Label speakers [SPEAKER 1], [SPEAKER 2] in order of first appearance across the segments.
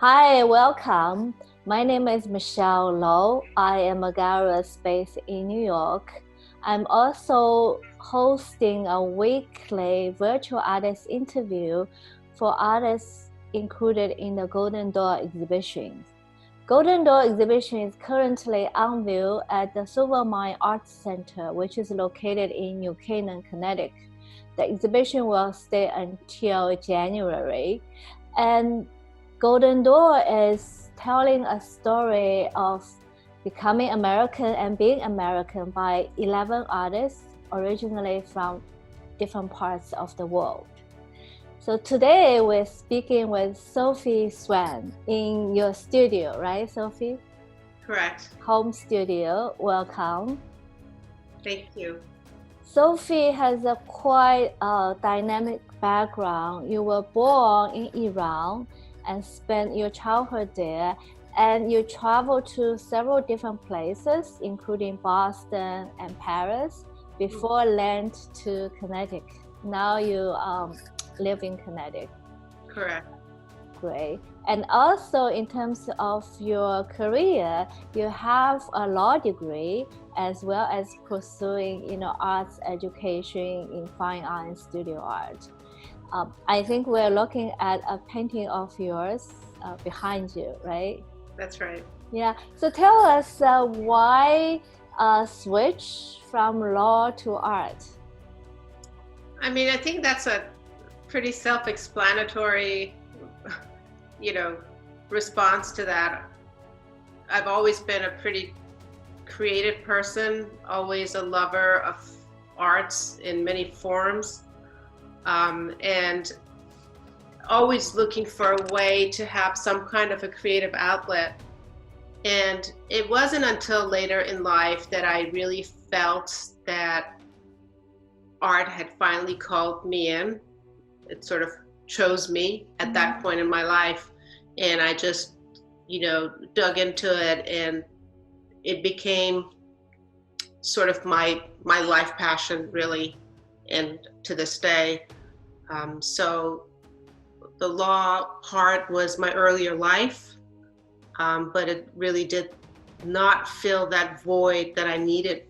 [SPEAKER 1] Hi, welcome. My name is Michelle Lowe. I am a gallerist based in New York. I'm also hosting a weekly virtual artist interview for artists included in the Golden Door exhibition. Golden Door exhibition is currently on view at the Silvermine Arts Center, which is located in New Canaan, Connecticut. The exhibition will stay until January. And Golden Door is telling a story of becoming American and being American by 11 artists originally from different parts of the world. So today we're speaking with Sofie Swann in your studio, right, Sofie?
[SPEAKER 2] Correct.
[SPEAKER 1] Home studio. Welcome.
[SPEAKER 2] Thank you.
[SPEAKER 1] Sofie has a quite dynamic background. You were born in Iran and spent your childhood there, and you traveled to several different places, including Boston and Paris, before land to Connecticut. Now you live in Connecticut.
[SPEAKER 2] Correct.
[SPEAKER 1] Great. And also in terms of your career, you have a law degree as well as pursuing, arts education in fine art and studio art. I think we're looking at a painting of yours behind you, right?
[SPEAKER 2] That's right.
[SPEAKER 1] Yeah. So tell us why switch from law to art?
[SPEAKER 2] I think that's a pretty self-explanatory, response to that. I've always been a pretty creative person, always a lover of arts in many forms, and always looking for a way to have some kind of a creative outlet. And it wasn't until later in life that I really felt that art had finally called me in. It sort of chose me at that point in my life. And I just, dug into it, and it became sort of my life passion, really, and to this day. So the law part was my earlier life, but it really did not fill that void that I needed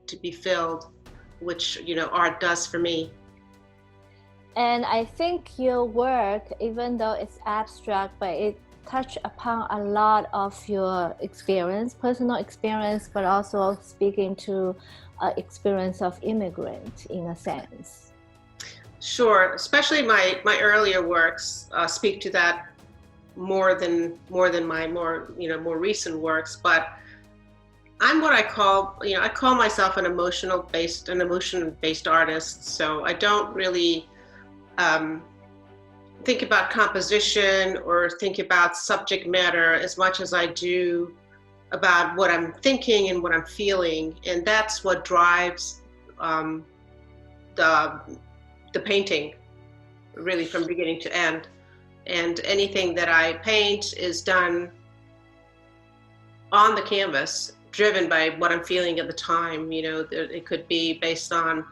[SPEAKER 2] to be filled, which, art does for me.
[SPEAKER 1] And I think your work, even though it's abstract, but it touched upon a lot of your experience, personal experience, but also speaking to experience of immigrant in a sense.
[SPEAKER 2] Sure, especially my earlier works speak to that more than my more recent works. But I'm what I call myself an emotion-based artist. So I don't really think about composition or think about subject matter as much as I do about what I'm thinking and what I'm feeling, and that's what drives the painting, really, from beginning to end. And anything that I paint is done on the canvas, driven by what I'm feeling at the time. It could be based on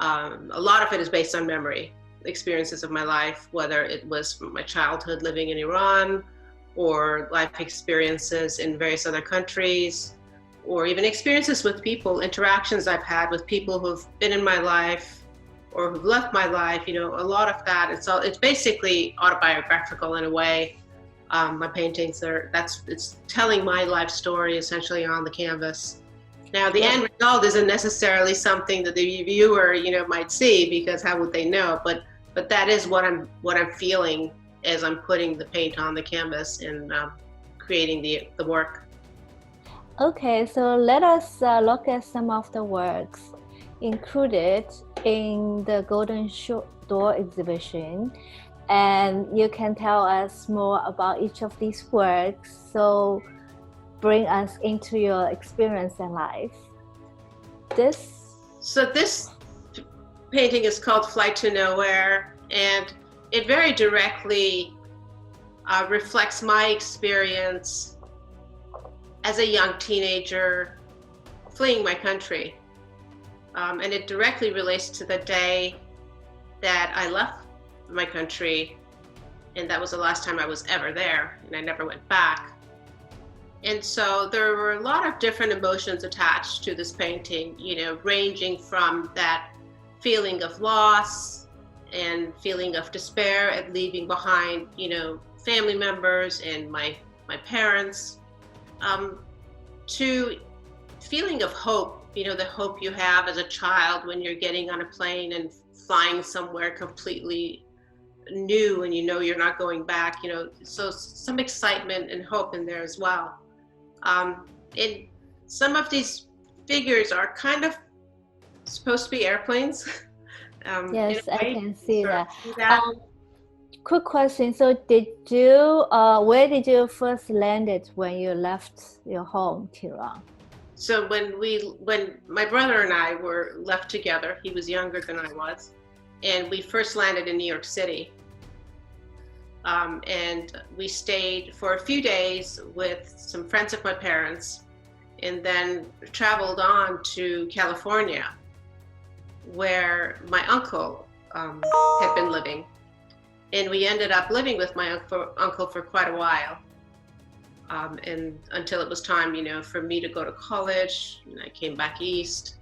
[SPEAKER 2] a lot of it is based on memory, experiences of my life, whether it was from my childhood living in Iran, or life experiences in various other countries, or even experiences with people, interactions I've had with people who've been in my life or who've left my life. A lot of that, it's basically autobiographical in a way. My paintings it's telling my life story essentially on the canvas. Now, the end result isn't necessarily something that the viewer, might see, because how would they know? But that is what I'm feeling as I'm putting the paint on the canvas and creating the work.
[SPEAKER 1] Okay, so let us look at some of the works included in the Golden Door exhibition, and you can tell us more about each of these works. So bring us into your experience and life. This
[SPEAKER 2] painting is called Flight to Nowhere, and it very directly reflects my experience as a young teenager fleeing my country. And it directly relates to the day that I left my country And that was the last time I was ever there, and I never went back. And so there were a lot of different emotions attached to this painting, ranging from that feeling of loss and feeling of despair at leaving behind, family members and my parents, to feeling of hope, the hope you have as a child when you're getting on a plane and flying somewhere completely new and you're not going back, so some excitement and hope in there as well. And some of these figures are kind of supposed to be airplanes.
[SPEAKER 1] Yes, I can see that.
[SPEAKER 2] See that?
[SPEAKER 1] Quick question. So where did you first landed when you left your home, Tehran?
[SPEAKER 2] So when my brother and I were left together, he was younger than I was, and we first landed in New York City. And we stayed for a few days with some friends of my parents, and then traveled on to California, where my uncle had been living. And we ended up living with my uncle for quite a while, and until it was time, for me to go to college. And I came back east,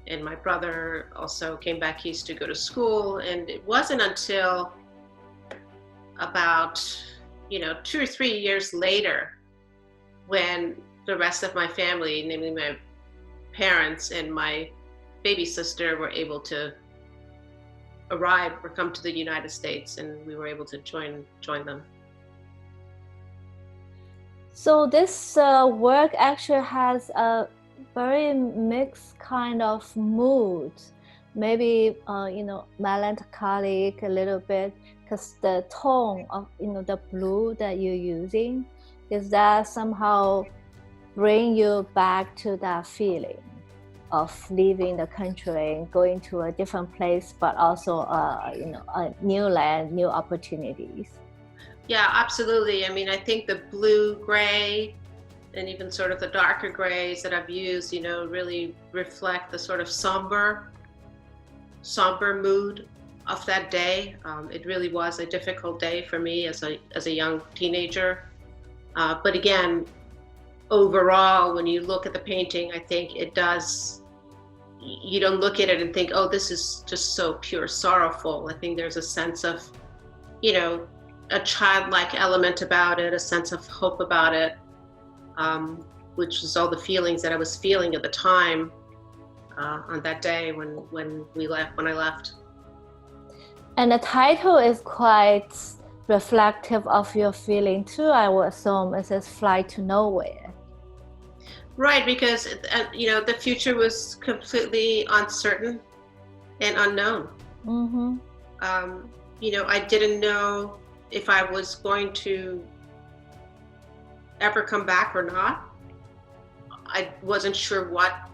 [SPEAKER 2] and my brother also came back east to go to school. And it wasn't until about 2 or 3 years later, when the rest of my family, namely my parents and my baby sister, were able to arrive or come to the United States, and we were able to join them.
[SPEAKER 1] So this work actually has a very mixed kind of mood, maybe melancholic a little bit, because the tone of the blue that you're using, is that somehow bring you back to that feeling of leaving the country and going to a different place, but also a new land, new opportunities.
[SPEAKER 2] Yeah, absolutely. I mean, I think the blue, gray, and even sort of the darker grays that I've used, really reflect the sort of somber mood of that day. It really was a difficult day for me as a young teenager. But again, overall, when you look at the painting, I think it does, you don't look at it and think, oh, this is just so pure sorrowful. I think there's a sense of, a childlike element about it, a sense of hope about it, which is all the feelings that I was feeling at the time on that day when I left.
[SPEAKER 1] And the title is quite reflective of your feeling too, I would assume. It says "Fly to Nowhere."
[SPEAKER 2] Right, because the future was completely uncertain and unknown.
[SPEAKER 1] Mm-hmm.
[SPEAKER 2] I didn't know if I was going to ever come back or not. I wasn't sure what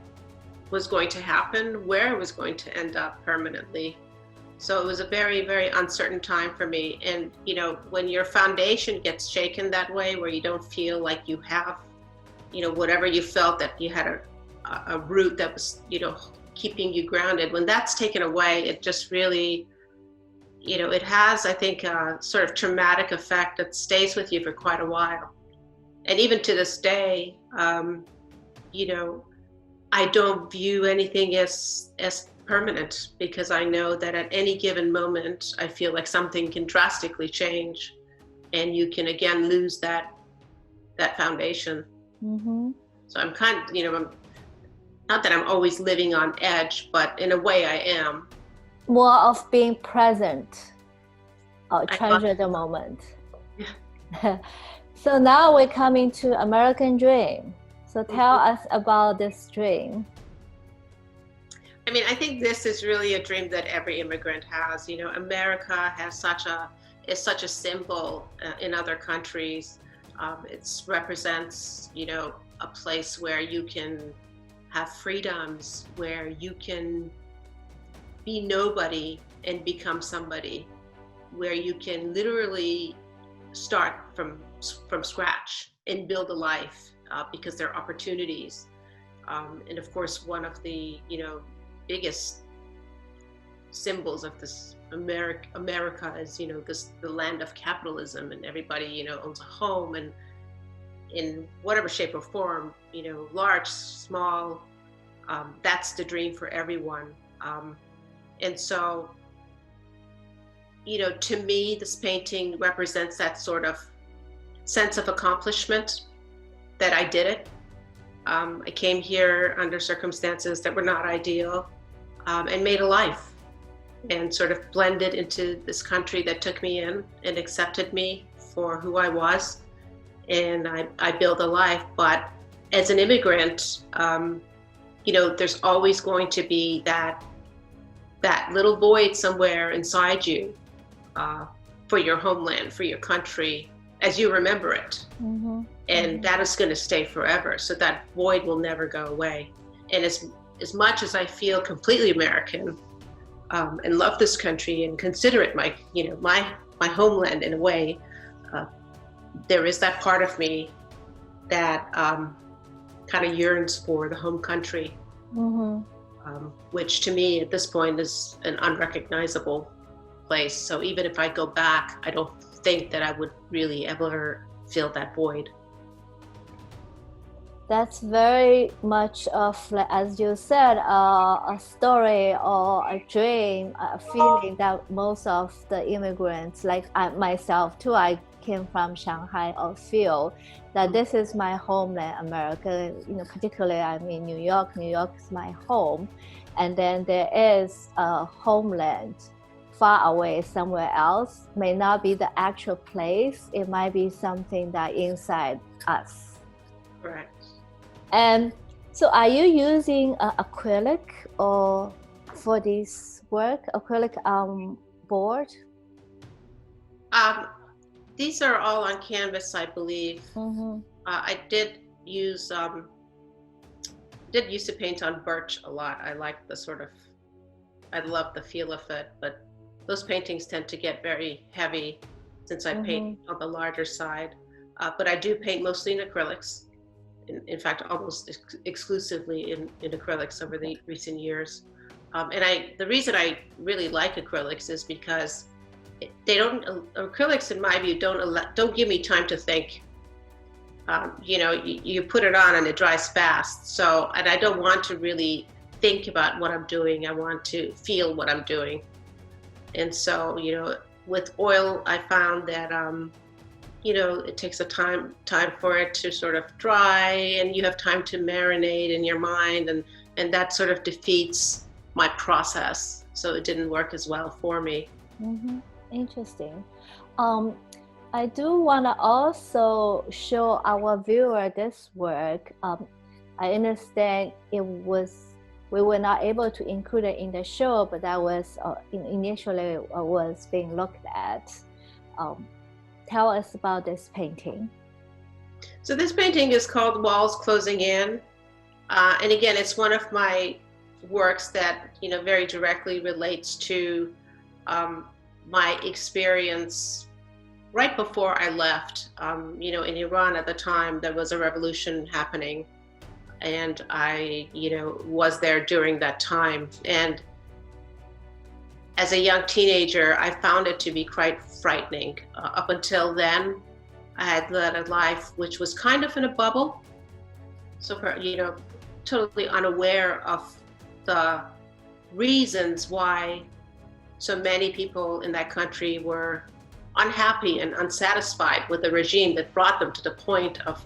[SPEAKER 2] was going to happen, where I was going to end up permanently. So it was a very, very uncertain time for me. And, when your foundation gets shaken that way, where you don't feel like you have, whatever you felt, that you had a root that was, keeping you grounded, when that's taken away, it just really, it has, I think, a sort of traumatic effect that stays with you for quite a while. And even to this day, I don't view anything as permanent, because I know that at any given moment, I feel like something can drastically change, and you can again lose that foundation.
[SPEAKER 1] Mm-hmm.
[SPEAKER 2] So I'm kind of, I'm, not that I'm always living on edge, but in a way I am.
[SPEAKER 1] More of being present, or treasure the moment.
[SPEAKER 2] Yeah.
[SPEAKER 1] So now we're coming to American Dream. So tell us about this dream.
[SPEAKER 2] I mean, I think this is really a dream that every immigrant has. America is such a symbol in other countries. It represents, a place where you can have freedoms, where you can be nobody and become somebody, where you can literally start from scratch and build a life, because there are opportunities. And of course, one of the, biggest symbols of this America as, the land of capitalism, and everybody, owns a home, and in whatever shape or form, large, small, that's the dream for everyone. And so, to me, this painting represents that sort of sense of accomplishment, that I did it. I came here under circumstances that were not ideal, and made a life, and sort of blended into this country that took me in and accepted me for who I was. And I built a life. But as an immigrant, there's always going to be that little void somewhere inside you, for your homeland, for your country, as you remember it. Mm-hmm. And that is going to stay forever. So that void will never go away. And as much as I feel completely American, and love this country and consider it my homeland in a way, there is that part of me that kind of yearns for the home country, mm-hmm. Which to me at this point is an unrecognizable place. So even if I go back, I don't think that I would really ever fill that void.
[SPEAKER 1] That's very much of, as you said, a story or a dream, a feeling that most of the immigrants, like myself too, I came from Shanghai, or feel that this is my homeland, America. Particularly I'm in New York. New York is my home, and then there is a homeland far away somewhere else. May not be the actual place. It might be something that inside us.
[SPEAKER 2] Correct.
[SPEAKER 1] And so are you using acrylic or for this work, acrylic board?
[SPEAKER 2] These are all on canvas, I believe. Mm-hmm. I did used to paint on birch a lot. I like I love the feel of it, but those paintings tend to get very heavy since I paint on the larger side. But I do paint mostly in acrylics. In fact, almost exclusively in acrylics over the recent years. And the reason I really like acrylics is because acrylics, in my view, don't give me time to think. You put it on and it dries fast. So, and I don't want to really think about what I'm doing. I want to feel what I'm doing. And so, with oil, I found that, it takes a time for it to sort of dry, and you have time to marinate in your mind, and that sort of defeats my process. So it didn't work as well for me. Mm-hmm.
[SPEAKER 1] Interesting. I do want to also show our viewer this work. I understand we were not able to include it in the show, but that was initially was being looked at. Tell us about this painting.
[SPEAKER 2] So this painting is called Walls Closing In. And again, it's one of my works that, very directly relates to my experience right before I left. In Iran at the time, there was a revolution happening. And I, was there during that time. And as a young teenager, I found it to be quite frightening. Up until then, I had led a life which was kind of in a bubble. So, totally unaware of the reasons why so many people in that country were unhappy and unsatisfied with the regime that brought them to the point of,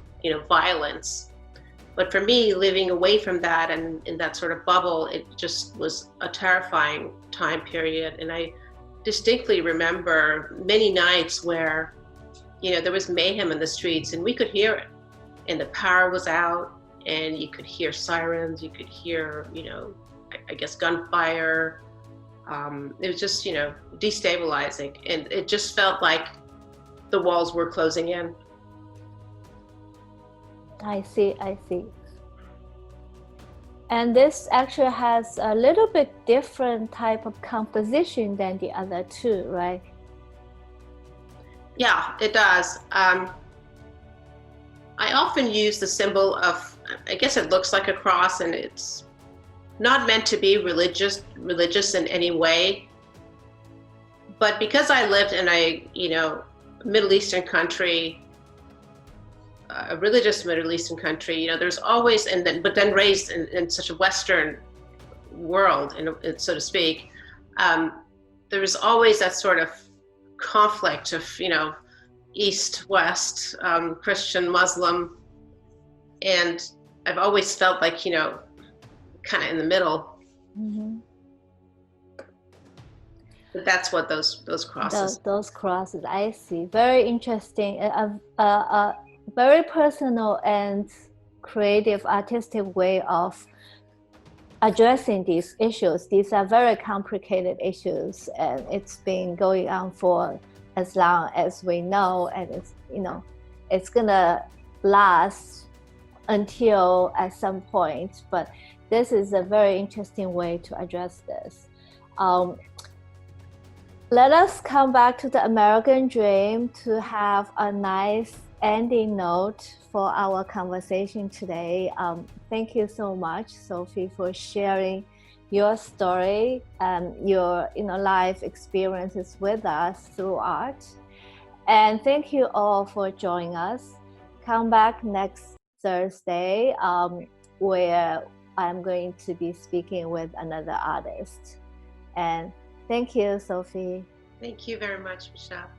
[SPEAKER 2] violence. But for me, living away from that and in that sort of bubble, it just was a terrifying time period. And I distinctly remember many nights where, there was mayhem in the streets and we could hear it. And the power was out and you could hear sirens, you could hear, I guess gunfire. It was just, destabilizing. And it just felt like the walls were closing in.
[SPEAKER 1] I see. And this actually has a little bit different type of composition than the other two, right?
[SPEAKER 2] Yeah, it does. I often use the symbol of, I guess it looks like a cross, and it's not meant to be religious in any way. But because I lived in a, Middle Eastern country, a religious Middle Eastern country, there's always, but then raised in such a Western world, so to speak, there was always that sort of conflict of, East, West, Christian, Muslim. And I've always felt like, kind of in the middle.
[SPEAKER 1] Mm-hmm.
[SPEAKER 2] But that's what those crosses.
[SPEAKER 1] Those crosses, I see. Very interesting. A very personal and creative, artistic way of addressing these issues. These are very complicated issues, and it's been going on for as long as we know, and it's gonna last until at some point. But this is a very interesting way to address this. Let us come back to the American dream to have a nice ending note for our conversation today. Thank you so much, Sofie, for sharing your story and your life experiences with us through art. And thank you all for joining us. Come back next Thursday, where I'm going to be speaking with another artist. And thank you, Sofie.
[SPEAKER 2] Thank you very much, Michelle.